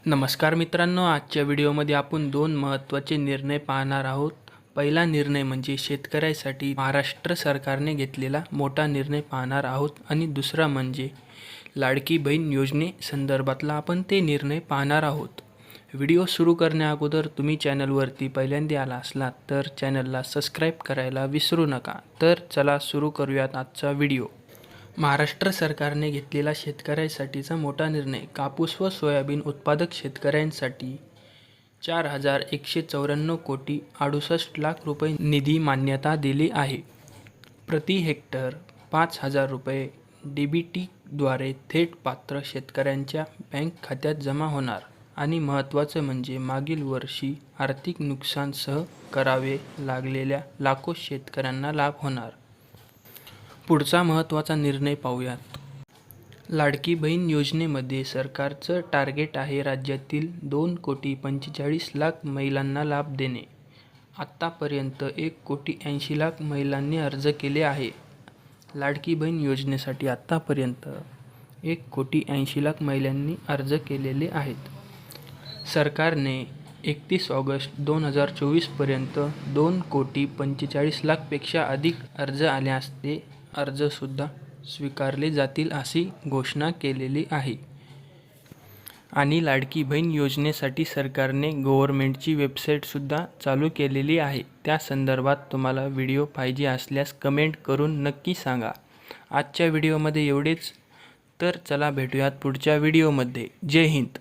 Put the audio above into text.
नमस्कार मित्रांनो, आजच्या व्हिडिओमध्ये आपण दोन महत्त्वाचे निर्णय पाहणार आहोत. पहिला निर्णय म्हणजे शेतकऱ्यासाठी महाराष्ट्र सरकारने घेतलेला मोठा निर्णय पाहणार आहोत आणि दुसरा म्हणजे लाडकी बहीण योजनेसंदर्भातला आपण ते निर्णय पाहणार आहोत. व्हिडिओ सुरू करण्या अगोदर तुम्ही चॅनलवरती पहिल्यांदा आला असलात तर चॅनलला सबस्क्राईब करायला विसरू नका. तर चला सुरू करूयात आजचा व्हिडिओ. महाराष्ट्र सरकारने घेतलेला शेतकऱ्यांसाठीचा मोठा निर्णय. कापूस व सोयाबीन उत्पादक शेतकऱ्यांसाठी 4,194 कोटी 68 लाख रुपये निधी मान्यता दिली आहे. प्रति हेक्टर 5,000 रुपये DBTद्वारे थेट पात्र शेतकऱ्यांच्या बँक खात्यात जमा होणार आणि महत्त्वाचं म्हणजे मागील वर्षी आर्थिक नुकसानसह करावे लागलेल्या लाखो शेतकऱ्यांना लाभ होणार. पुढचा महत्त्वाचा निर्णय पाहूयात. लाडकी बहीण योजनेमध्ये सरकारचं टार्गेट आहे राज्यातील 2,45,00,000 महिलांना लाभ देणे. आत्तापर्यंत 1,80,00,000 महिलांनी अर्ज केले आहे. लाडकी बहीण योजनेसाठी आत्तापर्यंत 1,80,00,000 महिलांनी अर्ज केलेले आहेत. सरकारने 31 ऑगस्ट 2024 पर्यंत 2,45,00,000 पेक्षा अधिक अर्ज आल्यास ते अर्जसुद्धा स्वीकारले जातील अशी घोषणा केलेली आहे. आणि लाडकी बहीण योजनेसाठी सरकारने गव्हर्नमेंटची वेबसाईटसुद्धा चालू केलेली आहे. त्या संदर्भात तुम्हाला व्हिडिओ पाहिजे असल्यास कमेंट करून नक्की सांगा. आजच्या व्हिडिओमध्ये एवढेच. तर चला भेटूयात पुढच्या व्हिडिओमध्ये. जय हिंद.